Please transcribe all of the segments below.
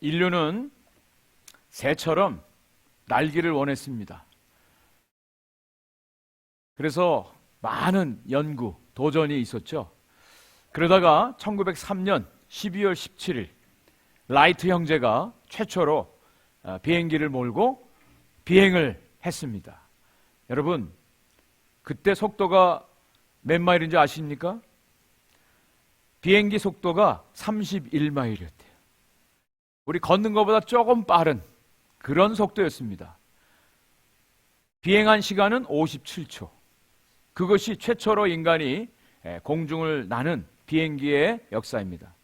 인류는 새처럼 날기를 원했습니다. 그래서 많은 연구, 도전이 있었죠. 그러다가 1903년 12월 17일 라이트 형제가 최초로 비행기를 몰고 비행을 했습니다. 여러분, 그때 속도가 몇 마일인지 아십니까? 비행기 속도가 31마일이었대요. 우리 걷는 것보다 조금 빠른 그런 속도였습니다. 비행한 시간은 57초. 그것이 최초로 인간이 공중을 나는 비행기의 역사입니다.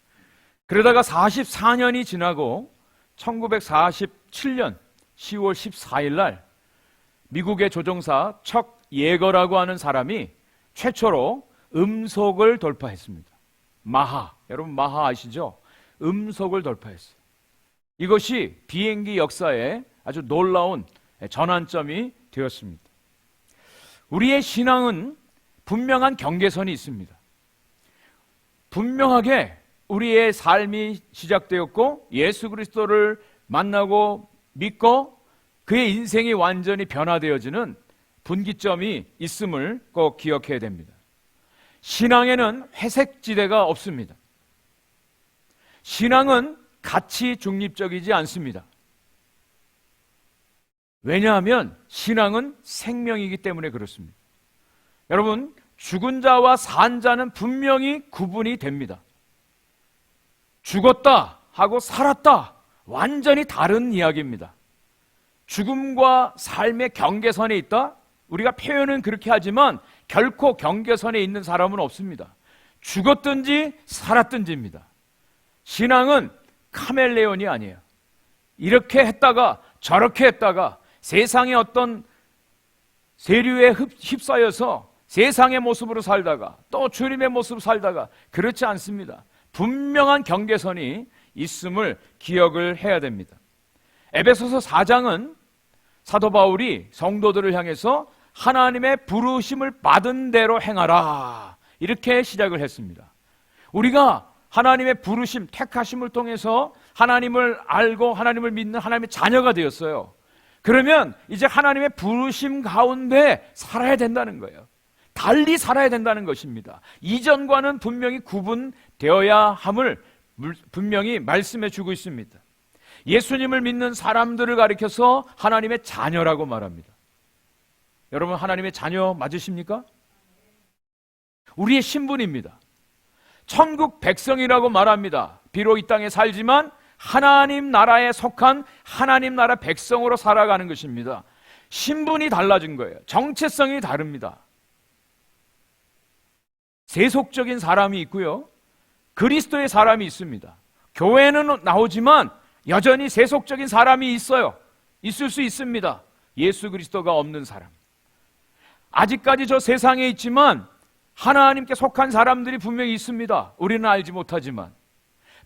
그러다가 44년이 지나고 1947년 10월 14일 날 미국의 조종사 척 예거라고 하는 사람이 최초로 음속을 돌파했습니다. 마하, 여러분 마하 아시죠? 음속을 돌파했어요. 이것이 비행기 역사에 아주 놀라운 전환점이 되었습니다. 우리의 신앙은 분명한 경계선이 있습니다. 분명하게 우리의 삶이 시작되었고 예수 그리스도를 만나고 믿고 그의 인생이 완전히 변화되어지는 분기점이 있음을 꼭 기억해야 됩니다. 신앙에는 회색지대가 없습니다. 신앙은 가치 중립적이지 않습니다. 왜냐하면 신앙은 생명이기 때문에 그렇습니다. 여러분, 죽은 자와 산 자는 분명히 구분이 됩니다. 죽었다 하고 살았다, 완전히 다른 이야기입니다. 죽음과 삶의 경계선에 있다? 우리가 표현은 그렇게 하지만 결코 경계선에 있는 사람은 없습니다. 죽었든지 살았든지입니다. 신앙은 카멜레온이 아니에요. 이렇게 했다가 저렇게 했다가 세상의 어떤 세류에 휩싸여서 세상의 모습으로 살다가 또 주님의 모습으로 살다가 그렇지 않습니다. 분명한 경계선이 있음을 기억을 해야 됩니다. 에베소서 4장은 사도 바울이 성도들을 향해서 하나님의 부르심을 받은 대로 행하라, 이렇게 시작을 했습니다. 우리가 하나님의 부르심, 택하심을 통해서 하나님을 알고 하나님을 믿는 하나님의 자녀가 되었어요. 그러면 이제 하나님의 부르심 가운데 살아야 된다는 거예요. 달리 살아야 된다는 것입니다. 이전과는 분명히 구분되어야 함을 분명히 말씀해 주고 있습니다. 예수님을 믿는 사람들을 가리켜서 하나님의 자녀라고 말합니다. 여러분, 하나님의 자녀 맞으십니까? 우리의 신분입니다. 천국 백성이라고 말합니다. 비록 이 땅에 살지만 하나님 나라에 속한 하나님 나라 백성으로 살아가는 것입니다. 신분이 달라진 거예요. 정체성이 다릅니다. 세속적인 사람이 있고요, 그리스도의 사람이 있습니다. 교회는 나오지만 여전히 세속적인 사람이 있어요. 있을 수 있습니다. 예수 그리스도가 없는 사람. 아직까지 저 세상에 있지만 하나님께 속한 사람들이 분명히 있습니다. 우리는 알지 못하지만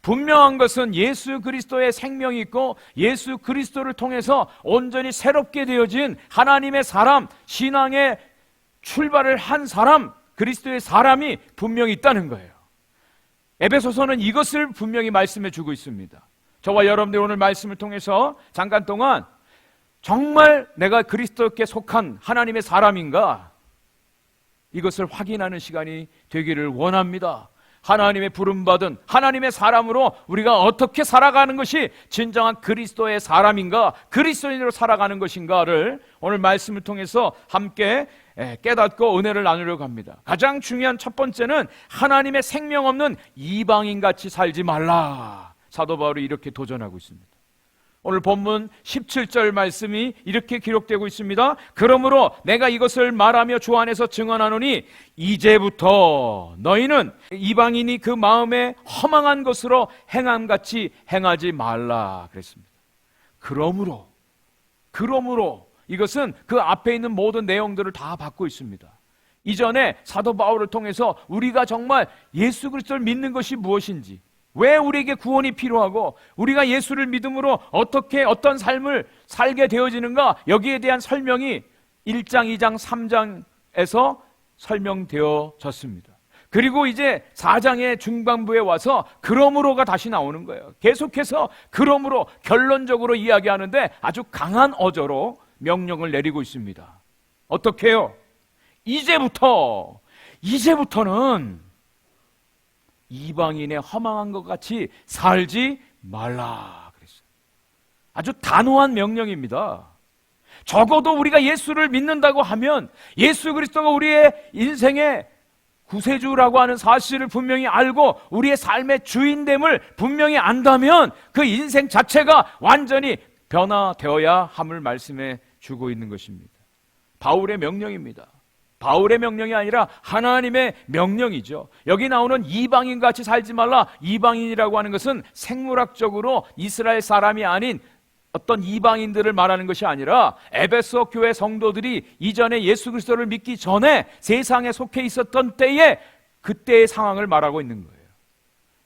분명한 것은 예수 그리스도의 생명이 있고 예수 그리스도를 통해서 온전히 새롭게 되어진 하나님의 사람, 신앙의 출발을 한 사람, 그리스도의 사람이 분명히 있다는 거예요. 에베소서는 이것을 분명히 말씀해 주고 있습니다. 저와 여러분들 오늘 말씀을 통해서 잠깐 동안 정말 내가 그리스도께 속한 하나님의 사람인가, 이것을 확인하는 시간이 되기를 원합니다. 하나님의 부름받은 하나님의 사람으로 우리가 어떻게 살아가는 것이 진정한 그리스도의 사람인가, 그리스도인으로 살아가는 것인가를 오늘 말씀을 통해서 함께 깨닫고 은혜를 나누려고 합니다. 가장 중요한 첫 번째는 하나님의 생명 없는 이방인같이 살지 말라. 사도 바울이 이렇게 도전하고 있습니다. 오늘 본문 17절 말씀이 이렇게 기록되고 있습니다. 그러므로 내가 이것을 말하며 주 안에서 증언하노니 이제부터 너희는 이방인이 그 마음에 허망한 것으로 행함같이 행하지 말라 그랬습니다. 그러므로 이것은 그 앞에 있는 모든 내용들을 다 받고 있습니다. 이전에 사도 바울을 통해서 우리가 정말 예수 그리스도를 믿는 것이 무엇인지, 왜 우리에게 구원이 필요하고 우리가 예수를 믿음으로 어떻게 어떤 삶을 살게 되어지는가, 여기에 대한 설명이 1장, 2장, 3장에서 설명되어졌습니다. 그리고 이제 4장의 중반부에 와서 그러므로가 다시 나오는 거예요. 계속해서 그러므로 결론적으로 이야기하는데 아주 강한 어조로 명령을 내리고 있습니다. 어떻게 해요? 이제부터는 이방인의 허망한 것 같이 살지 말라 그랬어요. 아주 단호한 명령입니다. 적어도 우리가 예수를 믿는다고 하면 예수 그리스도가 우리의 인생의 구세주라고 하는 사실을 분명히 알고 우리의 삶의 주인됨을 분명히 안다면 그 인생 자체가 완전히 변화되어야 함을 말씀해 주고 있는 것입니다. 바울의 명령입니다. 바울의 명령이 아니라 하나님의 명령이죠. 여기 나오는 이방인같이 살지 말라. 이방인이라고 하는 것은 생물학적으로 이스라엘 사람이 아닌 어떤 이방인들을 말하는 것이 아니라 에베소 교회 성도들이 이전에 예수 그리스도를 믿기 전에 세상에 속해 있었던 때에 그때의 상황을 말하고 있는 거예요.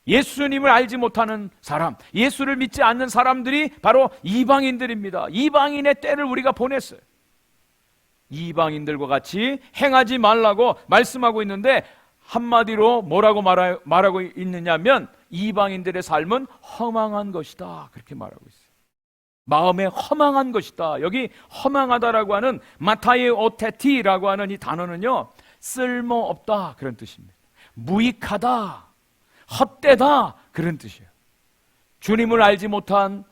예수님을 알지 못하는 사람, 예수를 믿지 않는 사람들이 바로 이방인들입니다. 이방인의 때를 우리가 보냈어요. 이방인들과 같이 행하지 말라고 말씀하고 있는데 한마디로 뭐라고 말하고 있느냐면 이방인들의 삶은 허망한 것이다 그렇게 말하고 있어요. 마음에 허망한 것이다. 여기 허망하다라고 하는 마타이 오테티라고 하는 이 단어는요, 쓸모없다 그런 뜻입니다. 무익하다, 헛되다 그런 뜻이에요. 주님을 알지 못한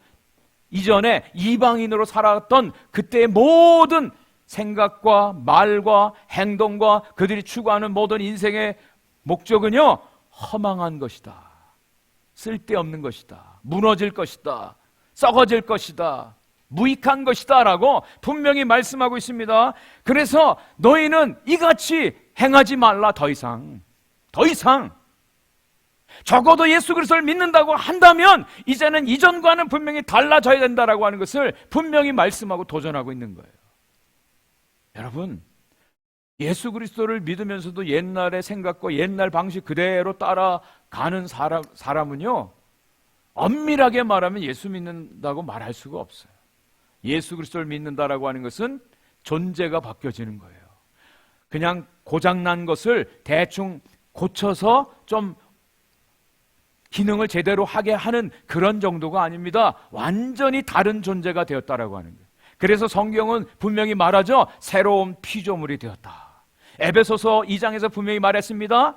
이전에 이방인으로 살았던 그때의 모든 생각과 말과 행동과 그들이 추구하는 모든 인생의 목적은요, 허망한 것이다, 쓸데없는 것이다, 무너질 것이다, 썩어질 것이다, 무익한 것이다 라고 분명히 말씀하고 있습니다. 그래서 너희는 이같이 행하지 말라. 더 이상 적어도 예수 그리스도를 믿는다고 한다면 이제는 이전과는 분명히 달라져야 된다라고 하는 것을 분명히 말씀하고 도전하고 있는 거예요. 여러분, 예수 그리스도를 믿으면서도 옛날의 생각과 옛날 방식 그대로 따라가는 사람은요, 엄밀하게 말하면 예수 믿는다고 말할 수가 없어요. 예수 그리스도를 믿는다라고 하는 것은 존재가 바뀌어지는 거예요. 그냥 고장난 것을 대충 고쳐서 좀 기능을 제대로 하게 하는 그런 정도가 아닙니다. 완전히 다른 존재가 되었다라고 하는 거예요. 그래서 성경은 분명히 말하죠. 새로운 피조물이 되었다. 에베소서 2장에서 분명히 말했습니다.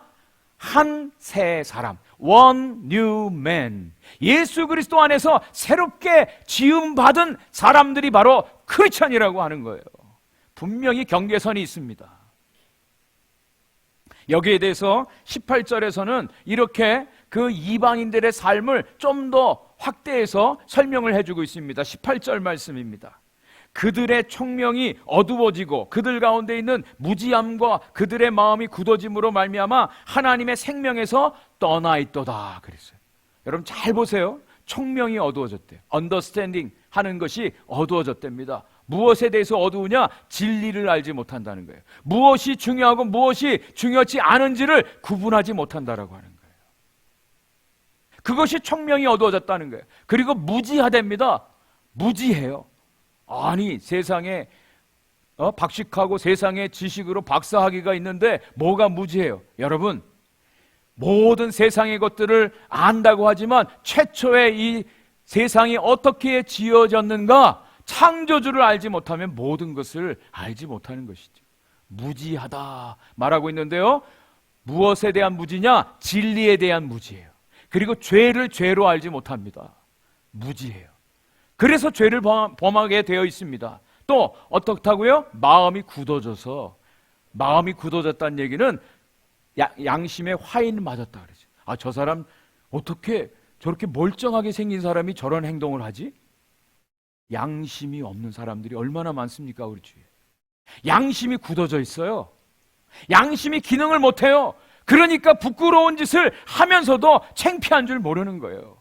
한 새 사람, one new man. 예수 그리스도 안에서 새롭게 지음받은 사람들이 바로 크리스천이라고 하는 거예요. 분명히 경계선이 있습니다. 여기에 대해서 18절에서는 이렇게 그 이방인들의 삶을 좀 더 확대해서 설명을 해주고 있습니다. 18절 말씀입니다. 그들의 총명이 어두워지고 그들 가운데 있는 무지함과 그들의 마음이 굳어짐으로 말미암아 하나님의 생명에서 떠나 있도다 그랬어요. 여러분 잘 보세요. 총명이 어두워졌대요. understanding 하는 것이 어두워졌답니다. 무엇에 대해서 어두우냐? 진리를 알지 못한다는 거예요. 무엇이 중요하고 무엇이 중요하지 않은지를 구분하지 못한다라고 하는 거예요. 그것이 총명이 어두워졌다는 거예요. 그리고 무지하답니다. 무지해요. 아니 세상에 박식하고 세상의 지식으로 박사학위가 있는데 뭐가 무지해요? 여러분, 모든 세상의 것들을 안다고 하지만 최초의 이 세상이 어떻게 지어졌는가 창조주를 알지 못하면 모든 것을 알지 못하는 것이죠. 무지하다 말하고 있는데요, 무엇에 대한 무지냐? 진리에 대한 무지예요. 그리고 죄를 죄로 알지 못합니다. 무지해요. 그래서 죄를 범하게 되어 있습니다. 또 어떻다고요? 마음이 굳어져서, 마음이 굳어졌다는 얘기는 양심에 화인 맞았다 그러죠. 아, 저 사람 어떻게 저렇게 멀쩡하게 생긴 사람이 저런 행동을 하지? 양심이 없는 사람들이 얼마나 많습니까 우리 주위에. 양심이 굳어져 있어요. 양심이 기능을 못해요. 그러니까 부끄러운 짓을 하면서도 창피한 줄 모르는 거예요.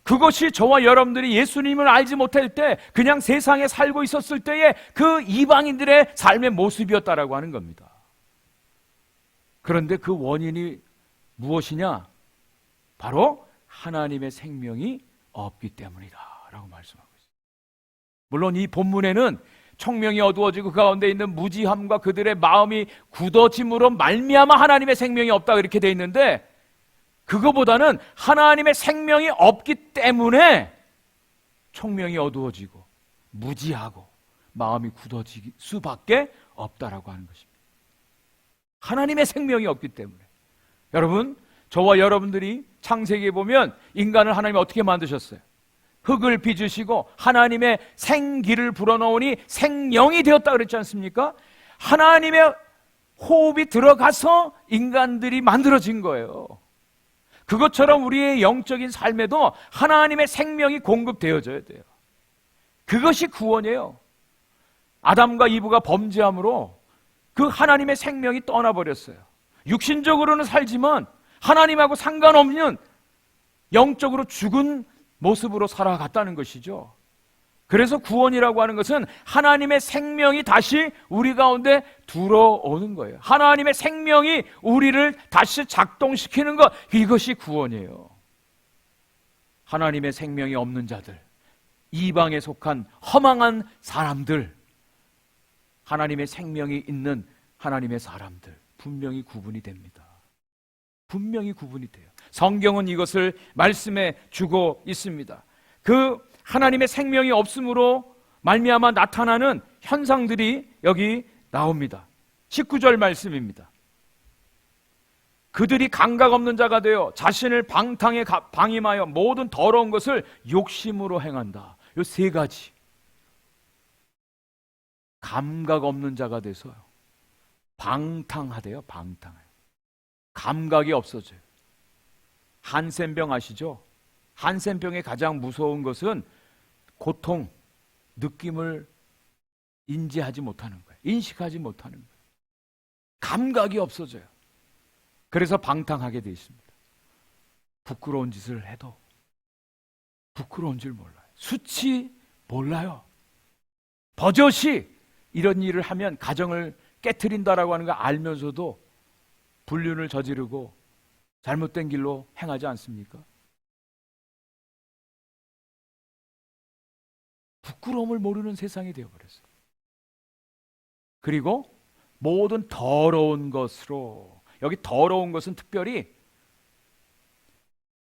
그것이 저와 여러분들이 예수님을 알지 못할 때 그냥 세상에 살고 있었을 때의 그 이방인들의 삶의 모습이었다라고 하는 겁니다. 그런데 그 원인이 무엇이냐? 바로 하나님의 생명이 없기 때문이다 라고 말씀하고 있습니다. 물론 이 본문에는 총명이 어두워지고 그 가운데 있는 무지함과 그들의 마음이 굳어짐으로 말미암아 하나님의 생명이 없다 이렇게 돼 있는데, 그거보다는 하나님의 생명이 없기 때문에 총명이 어두워지고 무지하고 마음이 굳어질 수밖에 없다라고 하는 것입니다. 하나님의 생명이 없기 때문에. 여러분, 저와 여러분들이 창세기에 보면 인간을 하나님이 어떻게 만드셨어요? 흙을 빚으시고 하나님의 생기를 불어넣으니 생명이 되었다 그랬지 않습니까? 하나님의 호흡이 들어가서 인간들이 만들어진 거예요. 그것처럼 우리의 영적인 삶에도 하나님의 생명이 공급되어져야 돼요. 그것이 구원이에요. 아담과 이브가 범죄함으로 그 하나님의 생명이 떠나버렸어요. 육신적으로는 살지만 하나님하고 상관없는 영적으로 죽은 모습으로 살아갔다는 것이죠. 그래서 구원이라고 하는 것은 하나님의 생명이 다시 우리 가운데 들어오는 거예요. 하나님의 생명이 우리를 다시 작동시키는 것, 이것이 구원이에요. 하나님의 생명이 없는 자들, 이방에 속한 허망한 사람들, 하나님의 생명이 있는 하나님의 사람들, 분명히 구분이 됩니다. 분명히 구분이 돼요. 성경은 이것을 말씀해 주고 있습니다. 그 하나님의 생명이 없음으로 말미암아 나타나는 현상들이 여기 나옵니다. 19절 말씀입니다. 그들이 감각 없는 자가 되어 자신을 방탕에 방임하여 모든 더러운 것을 욕심으로 행한다. 이 세 가지. 감각 없는 자가 돼서 방탕하대요. 방탕해요. 감각이 없어져요. 한센병 아시죠? 한센병의 가장 무서운 것은 고통, 느낌을 인지하지 못하는 거예요. 인식하지 못하는 거예요. 감각이 없어져요. 그래서 방탕하게 돼 있습니다. 부끄러운 짓을 해도 부끄러운 줄 몰라요. 수치 몰라요. 버젓이 이런 일을 하면 가정을 깨트린다라고 하는 거 알면서도 불륜을 저지르고 잘못된 길로 행하지 않습니까? 부끄러움을 모르는 세상이 되어버렸어요. 그리고 모든 더러운 것으로, 여기 더러운 것은 특별히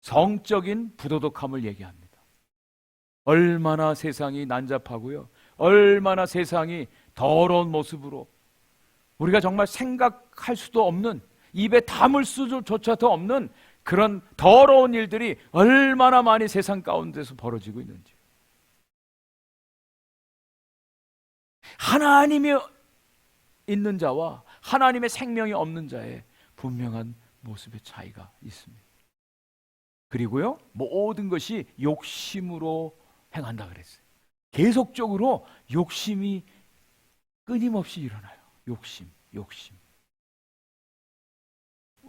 성적인 부도덕함을 얘기합니다. 얼마나 세상이 난잡하고요, 얼마나 세상이 더러운 모습으로 우리가 정말 생각할 수도 없는, 입에 담을 수조차도 없는 그런 더러운 일들이 얼마나 많이 세상 가운데서 벌어지고 있는지. 하나님이 있는 자와 하나님의 생명이 없는 자의 분명한 모습의 차이가 있습니다. 그리고요, 모든 것이 욕심으로 행한다 그랬어요. 계속적으로 욕심이 끊임없이 일어나요. 욕심.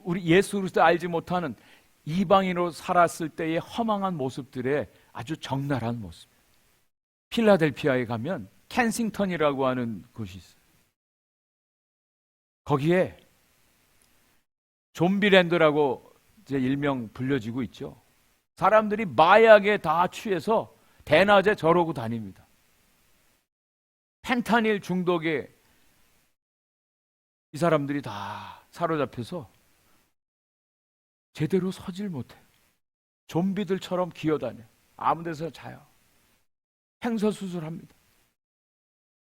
우리 예수 그리스도 알지 못하는 이방인으로 살았을 때의 허망한 모습들의 아주 적나라한 모습. 필라델피아에 가면 켄싱턴이라고 하는 곳이 있어요. 거기에 좀비랜드라고 이제 일명 불려지고 있죠. 사람들이 마약에 다 취해서 대낮에 저러고 다닙니다. 펜타닐 중독에 이 사람들이 다 사로잡혀서 제대로 서질 못해요. 좀비들처럼 기어다녀요. 아무 데서 자요. 횡설수설합니다.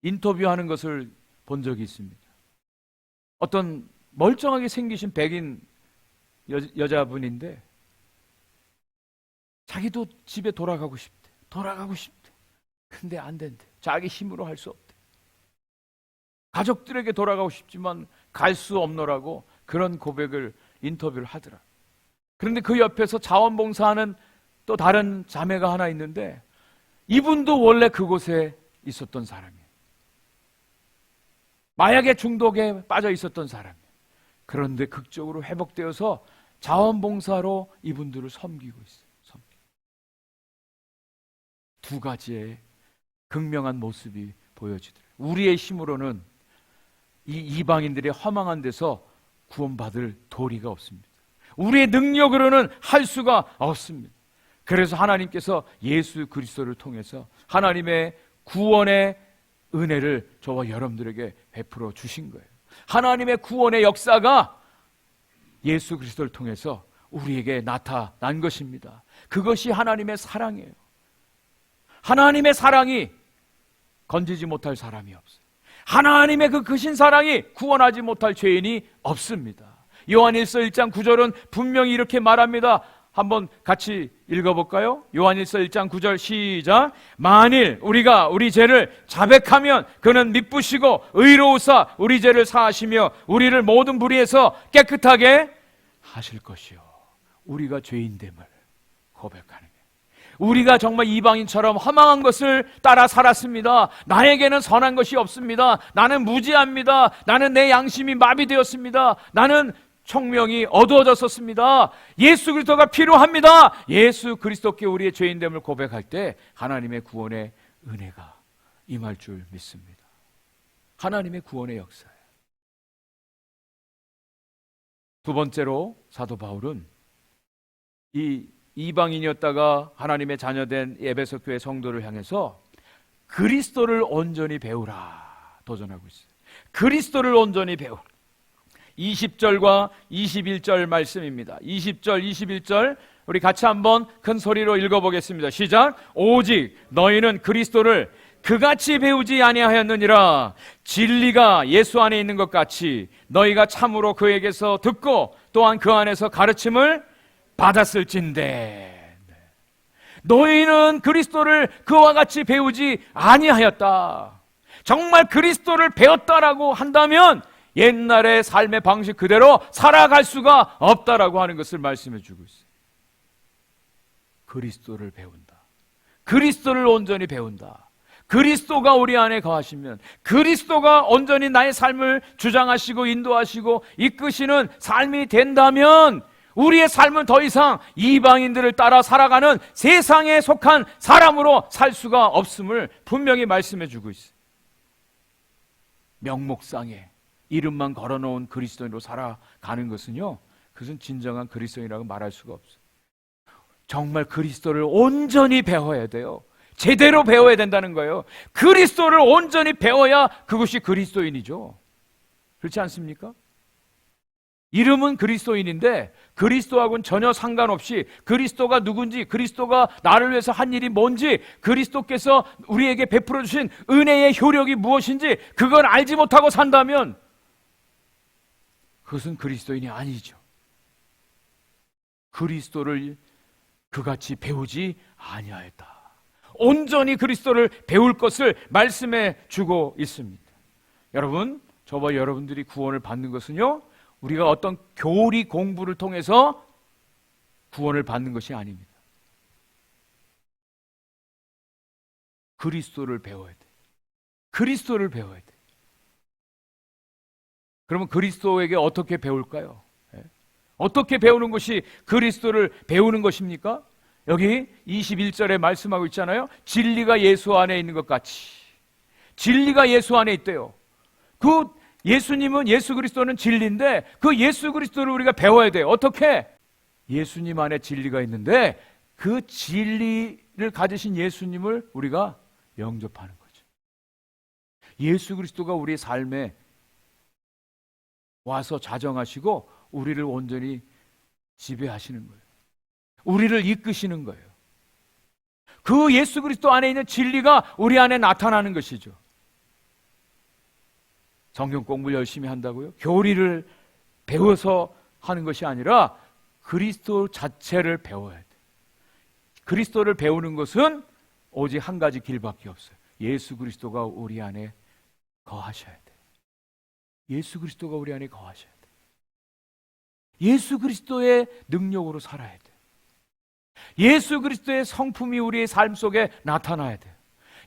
인터뷰하는 것을 본 적이 있습니다. 어떤 멀쩡하게 생기신 백인 여자분인데 자기도 집에 돌아가고 싶대. 근데 안 된대. 자기 힘으로 할 수 없대. 가족들에게 돌아가고 싶지만 갈 수 없노라고 그런 고백을, 인터뷰를 하더라. 그런데 그 옆에서 자원봉사하는 또 다른 자매가 하나 있는데 이분도 원래 그곳에 있었던 사람이에요. 마약의 중독에 빠져 있었던 사람이에요. 그런데 극적으로 회복되어서 자원봉사로 이분들을 섬기고 있어요. 두 가지의 극명한 모습이 보여지더라고요. 우리의 힘으로는 이 이방인들의 허망한 데서 구원받을 도리가 없습니다. 우리의 능력으로는 할 수가 없습니다. 그래서 하나님께서 예수 그리스도를 통해서 하나님의 구원의 은혜를 저와 여러분들에게 베풀어 주신 거예요. 하나님의 구원의 역사가 예수 그리스도를 통해서 우리에게 나타난 것입니다. 그것이 하나님의 사랑이에요. 하나님의 사랑이 건지지 못할 사람이 없어요. 하나님의 그 크신 사랑이 구원하지 못할 죄인이 없습니다. 요한일서 1장 9절은 분명히 이렇게 말합니다. 한번 같이 읽어볼까요? 요한일서 1장 9절 시작. 만일 우리가 우리 죄를 자백하면 그는 미쁘시고 의로우사 우리 죄를 사하시며 우리를 모든 불의에서 깨끗하게 하실 것이요. 우리가 죄인됨을 고백하는 거예요. 우리가 정말 이방인처럼 허망한 것을 따라 살았습니다. 나에게는 선한 것이 없습니다. 나는 무지합니다. 나는 내 양심이 마비되었습니다. 나는 청명이 어두워졌었습니다. 예수 그리스도가 필요합니다. 예수 그리스도께 우리의 죄인됨을 고백할 때 하나님의 구원의 은혜가 임할 줄 믿습니다. 하나님의 구원의 역사예요. 두 번째로 사도 바울은 이 이방인이었다가 하나님의 자녀된 에베소 교회 성도를 향해서 그리스도를 온전히 배우라 도전하고 있어요. 그리스도를 온전히 배우라. 20절과 21절 말씀입니다. 20절, 21절 우리 같이 한번 큰 소리로 읽어보겠습니다. 시작. 오직 너희는 그리스도를 그같이 배우지 아니하였느니라. 진리가 예수 안에 있는 것 같이 너희가 참으로 그에게서 듣고 또한 그 안에서 가르침을 받았을진대. 너희는 그리스도를 그와 같이 배우지 아니하였다. 정말 그리스도를 배웠다라고 한다면 옛날의 삶의 방식 그대로 살아갈 수가 없다라고 하는 것을 말씀해 주고 있어요. 그리스도를 배운다. 그리스도를 온전히 배운다. 그리스도가 우리 안에 거하시면 그리스도가 온전히 나의 삶을 주장하시고 인도하시고 이끄시는 삶이 된다면 우리의 삶은 더 이상 이방인들을 따라 살아가는 세상에 속한 사람으로 살 수가 없음을 분명히 말씀해 주고 있어요. 명목상에 이름만 걸어놓은 그리스도인으로 살아가는 것은요, 그것은 진정한 그리스도인이라고 말할 수가 없어요. 정말 그리스도를 온전히 배워야 돼요. 제대로 배워야 된다는 거예요. 그리스도를 온전히 배워야 그것이 그리스도인이죠. 그렇지 않습니까? 이름은 그리스도인인데 그리스도하고는 전혀 상관없이 그리스도가 누군지, 그리스도가 나를 위해서 한 일이 뭔지, 그리스도께서 우리에게 베풀어 주신 은혜의 효력이 무엇인지 그걸 알지 못하고 산다면 그것은 그리스도인이 아니죠. 그리스도를 그같이 배우지 아니하였다. 온전히 그리스도를 배울 것을 말씀해 주고 있습니다. 여러분, 저와 여러분들이 구원을 받는 것은요, 우리가 어떤 교리 공부를 통해서 구원을 받는 것이 아닙니다. 그리스도를 배워야 돼. 그리스도를 배워야 돼. 그러면 그리스도에게 어떻게 배울까요? 어떻게 배우는 것이 그리스도를 배우는 것입니까? 여기 21절에 말씀하고 있잖아요. 진리가 예수 안에 있는 것 같이. 진리가 예수 안에 있대요. 그 예수님은, 예수 그리스도는 진리인데 그 예수 그리스도를 우리가 배워야 돼요. 어떻게? 예수님 안에 진리가 있는데 그 진리를 가지신 예수님을 우리가 영접하는 거죠. 예수 그리스도가 우리의 삶에 와서 자정하시고 우리를 온전히 지배하시는 거예요. 우리를 이끄시는 거예요. 그 예수 그리스도 안에 있는 진리가 우리 안에 나타나는 것이죠. 성경 공부를 열심히 한다고요? 교리를 배워서 하는 것이 아니라 그리스도 자체를 배워야 돼. 그리스도를 배우는 것은 오직 한 가지 길밖에 없어요. 예수 그리스도가 우리 안에 거하셔야 돼. 예수 그리스도가 우리 안에 거하셔야 돼. 예수 그리스도의 능력으로 살아야 돼. 예수 그리스도의 성품이 우리의 삶 속에 나타나야 돼.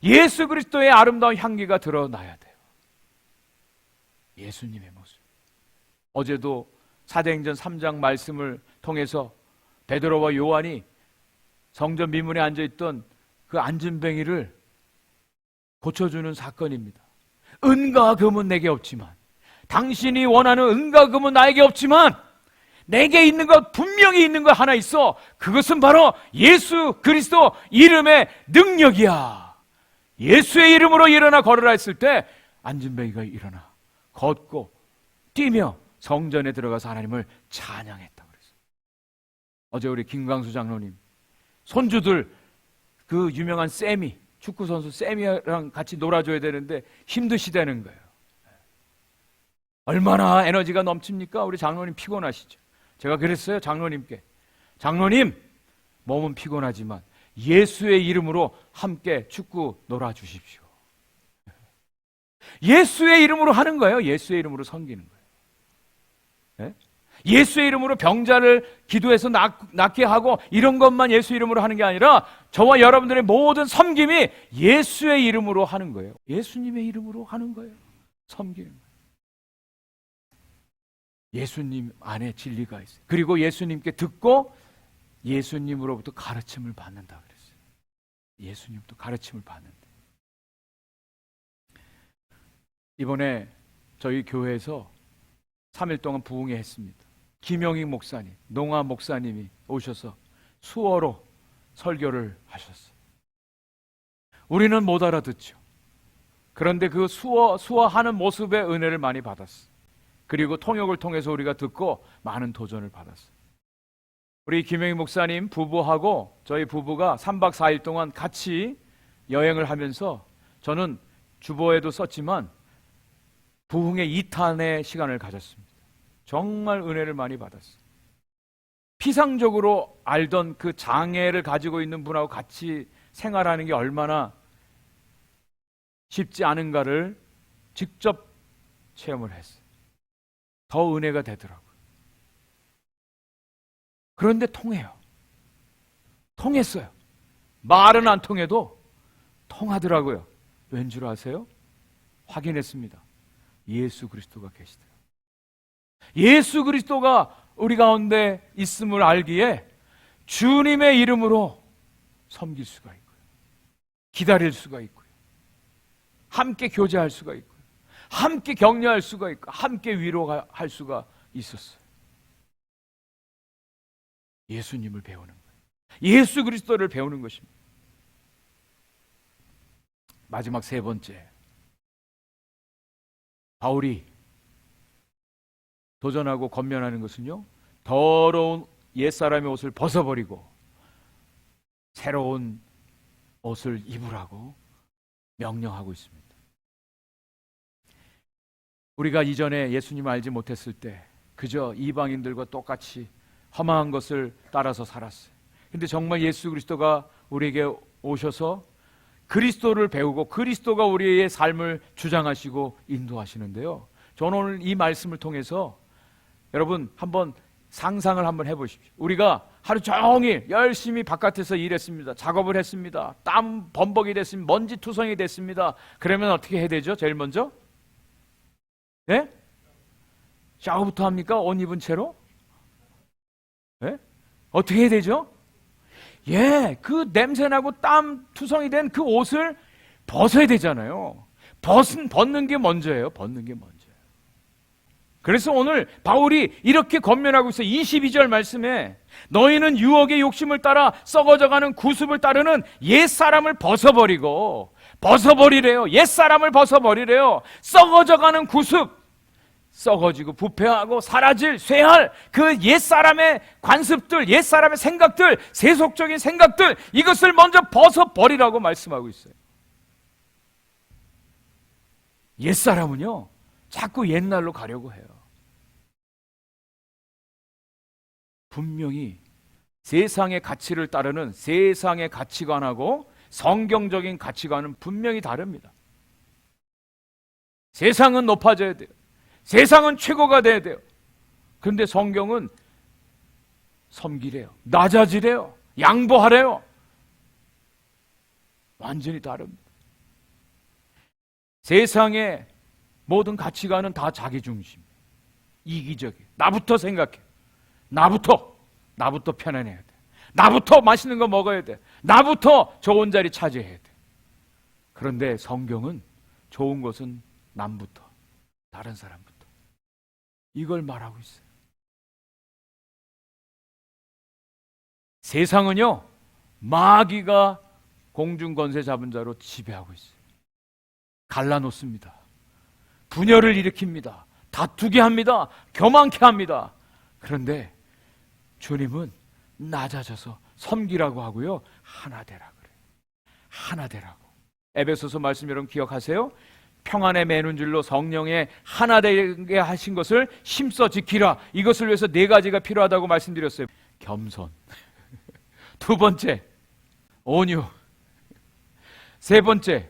예수 그리스도의 아름다운 향기가 드러나야 돼요. 예수님의 모습. 어제도 사도행전 3장 말씀을 통해서 베드로와 요한이 성전 미문에 앉아있던 그 안진뱅이를 고쳐주는 사건입니다. 은과 금은 내게 없지만, 당신이 원하는 은과 금은 나에게 없지만 내게 있는 것, 분명히 있는 것 하나 있어. 그것은 바로 예수 그리스도 이름의 능력이야. 예수의 이름으로 일어나 걸으라 했을 때 안진뱅이가 일어나 걷고 뛰며 성전에 들어가서 하나님을 찬양했다 그랬어요. 어제 우리 김광수 장로님 손주들 그 유명한 세미 축구선수 세미랑 같이 놀아줘야 되는데 힘드시다는 거예요. 얼마나 에너지가 넘칩니까? 우리 장로님 피곤하시죠. 제가 그랬어요, 장로님께. 장로님, 몸은 피곤하지만 예수의 이름으로 함께 축구 놀아주십시오. 예수의 이름으로 하는 거예요. 예수의 이름으로 섬기는 거예요. 예수의 이름으로 병자를 기도해서 낫게 하고 이런 것만 예수 이름으로 하는 게 아니라 저와 여러분들의 모든 섬김이 예수의 이름으로 하는 거예요. 예수님의 이름으로 하는 거예요. 섬기는 거예요. 예수님 안에 진리가 있어요. 그리고 예수님께 듣고 예수님으로부터 가르침을 받는다 그랬어요. 예수님부터 가르침을 받는다. 이번에 저희 교회에서 3일 동안 부흥회 했습니다. 김영익 목사님, 농아 목사님이 오셔서 수어로 설교를 하셨어요. 우리는 못 알아듣죠. 그런데 그 수어하는 모습의 은혜를 많이 받았어요. 그리고 통역을 통해서 우리가 듣고 많은 도전을 받았어요. 우리 김영희 목사님 부부하고 저희 부부가 3박 4일 동안 같이 여행을 하면서 저는 주보에도 썼지만 부흥회 2탄의 시간을 가졌습니다. 정말 은혜를 많이 받았어요. 피상적으로 알던 그 장애를 가지고 있는 분하고 같이 생활하는 게 얼마나 쉽지 않은가를 직접 체험을 했어요. 더 은혜가 되더라고요. 그런데 통해요. 통했어요. 말은 안 통해도 통하더라고요. 왠 줄 아세요? 확인했습니다. 예수 그리스도가 계시더라고요. 예수 그리스도가 우리 가운데 있음을 알기에 주님의 이름으로 섬길 수가 있고요. 기다릴 수가 있고요. 함께 교제할 수가 있고요. 함께 격려할 수가 있고 함께 위로할 수가 있었어요. 예수님을 배우는 거예요. 예수 그리스도를 배우는 것입니다. 마지막 세 번째, 바울이 도전하고 권면하는 것은요, 더러운 옛사람의 옷을 벗어버리고 새로운 옷을 입으라고 명령하고 있습니다. 우리가 이전에 예수님 알지 못했을 때 그저 이방인들과 똑같이 험한 것을 따라서 살았어요. 근데 정말 예수 그리스도가 우리에게 오셔서 그리스도를 배우고 그리스도가 우리의 삶을 주장하시고 인도하시는데요, 저는 오늘 이 말씀을 통해서 여러분 한번 상상을 한번 해보십시오. 우리가 하루 종일 열심히 바깥에서 일했습니다. 작업을 했습니다. 땀 범벅이 됐습니다. 먼지 투성이 됐습니다. 그러면 어떻게 해야 되죠? 제일 먼저? 네? 샤워부터 합니까? 옷 입은 채로? 네? 어떻게 해야 되죠? 그 냄새나고 땀 투성이 된 그 옷을 벗어야 되잖아요. 벗는 게 먼저예요. 벗는 게 먼저예요. 그래서 오늘 바울이 이렇게 권면하고 있어요. 22절 말씀에 너희는 유혹의 욕심을 따라 썩어져가는 구습을 따르는 옛사람을 벗어버리래요. 옛사람을 벗어버리래요. 썩어져가는 구습, 썩어지고 부패하고 사라질, 쇠할 그 옛사람의 관습들, 옛사람의 생각들, 세속적인 생각들, 이것을 먼저 벗어버리라고 말씀하고 있어요. 옛사람은요 자꾸 옛날로 가려고 해요. 분명히 세상의 가치를 따르는 세상의 가치관하고 성경적인 가치관은 분명히 다릅니다. 세상은 높아져야 돼요. 세상은 최고가 돼야 돼요. 그런데 성경은 섬기래요. 낮아지래요. 양보하래요. 완전히 다릅니다. 세상의 모든 가치관은 다 자기 중심, 이기적이에요. 나부터 생각해. 나부터 편안해야 돼. 나부터 맛있는 거 먹어야 돼. 나부터 좋은 자리 차지해야 돼. 그런데 성경은 좋은 것은 남부터, 다른 사람부터, 이걸 말하고 있어요. 세상은요 마귀가 공중 권세 잡은 자로 지배하고 있어요. 갈라놓습니다. 분열을 일으킵니다. 다투게 합니다. 교만케 합니다. 그런데 주님은 낮아져서 섬기라고 하고요, 하나 되라 그래요. 하나 되라고. 에베소서 말씀 여러분 기억하세요? 평안에 매는 줄로 성령의 하나 되게 하신 것을 힘써 지키라. 이것을 위해서 네 가지가 필요하다고 말씀드렸어요. 겸손. 두 번째, 온유. 세 번째,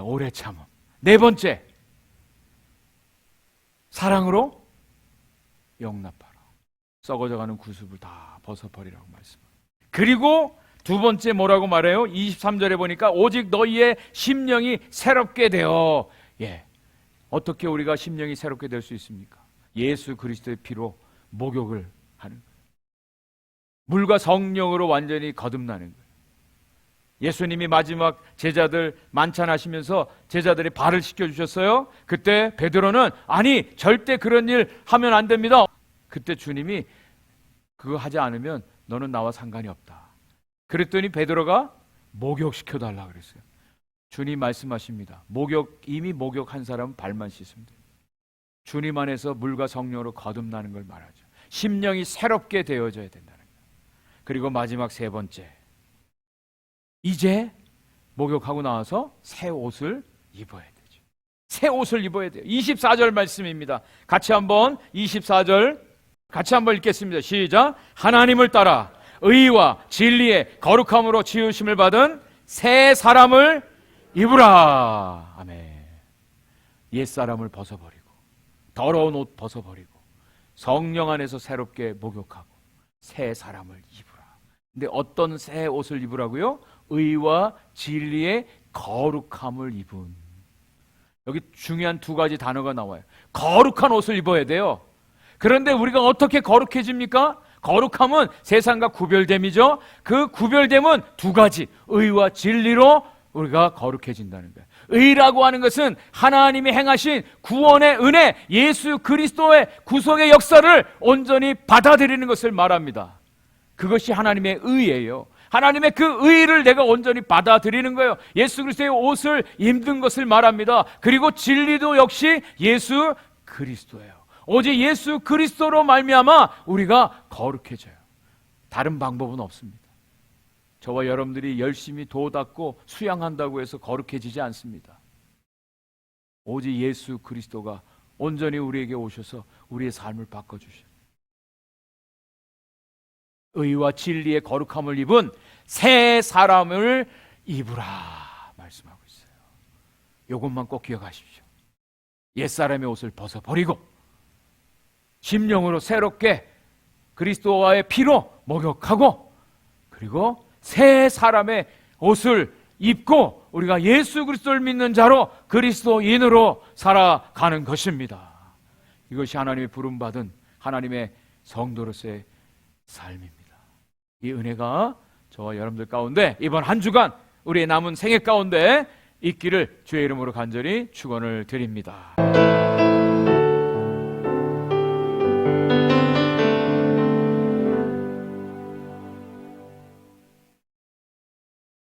오래 참음. 네 번째, 사랑으로 용납하라. 썩어져가는 구습을 다 벗어버리라고 말씀합니다. 그리고 두 번째 뭐라고 말해요? 23절에 보니까 오직 너희의 심령이 새롭게 되어. 어떻게 우리가 심령이 새롭게 될 수 있습니까? 예수 그리스도의 피로 목욕을 하는 거예요. 물과 성령으로 완전히 거듭나는 거예요. 예수님이 마지막 제자들 만찬하시면서 제자들의 발을 씻겨주셨어요. 그때 베드로는 아니 절대 그런 일 하면 안 됩니다. 그때 주님이 그거 하지 않으면 너는 나와 상관이 없다. 그랬더니 베드로가 목욕시켜달라 그랬어요. 주님 말씀하십니다. 이미 목욕한 사람은 발만 씻으면 돼요. 주님 안에서 물과 성령으로 거듭나는 걸 말하죠. 심령이 새롭게 되어져야 된다는 거예요. 그리고 마지막 세 번째, 이제 목욕하고 나와서 새 옷을 입어야 되죠. 새 옷을 입어야 돼요. 24절 말씀입니다. 같이 한번 24절 같이 한번 읽겠습니다. 시작. 하나님을 따라 의와 진리의 거룩함으로 지으심을 받은 새 사람을 입으라. 아멘. 옛사람을 벗어버리고 더러운 옷 벗어버리고 성령 안에서 새롭게 목욕하고 새 사람을 입으라. 근데 어떤 새 옷을 입으라고요? 의와 진리의 거룩함을 입은. 여기 중요한 두 가지 단어가 나와요. 거룩한 옷을 입어야 돼요. 그런데 우리가 어떻게 거룩해집니까? 거룩함은 세상과 구별됨이죠. 그 구별됨은 두 가지, 의와 진리로 우리가 거룩해진다는 거예요. 의라고 하는 것은 하나님이 행하신 구원의 은혜, 예수 그리스도의 구속의 역사를 온전히 받아들이는 것을 말합니다. 그것이 하나님의 의예요. 하나님의 그 의를 내가 온전히 받아들이는 거예요. 예수 그리스도의 옷을 입는 것을 말합니다. 그리고 진리도 역시 예수 그리스도예요. 오직 예수 그리스도로 말미암아 우리가 거룩해져요. 다른 방법은 없습니다. 저와 여러분들이 열심히 도 닦고 수양한다고 해서 거룩해지지 않습니다. 오직 예수 그리스도가 온전히 우리에게 오셔서 우리의 삶을 바꿔주셔요. 의와 진리의 거룩함을 입은 새 사람을 입으라 말씀하고 있어요. 이것만 꼭 기억하십시오. 옛사람의 옷을 벗어버리고 심령으로 새롭게 그리스도와의 피로 목욕하고 그리고 새 사람의 옷을 입고 우리가 예수 그리스도를 믿는 자로 그리스도인으로 살아가는 것입니다. 이것이 하나님의 부름받은 하나님의 성도로서의 삶입니다. 이 은혜가 저와 여러분들 가운데 이번 한 주간 우리의 남은 생애 가운데 있기를 주의 이름으로 간절히 축원을 드립니다.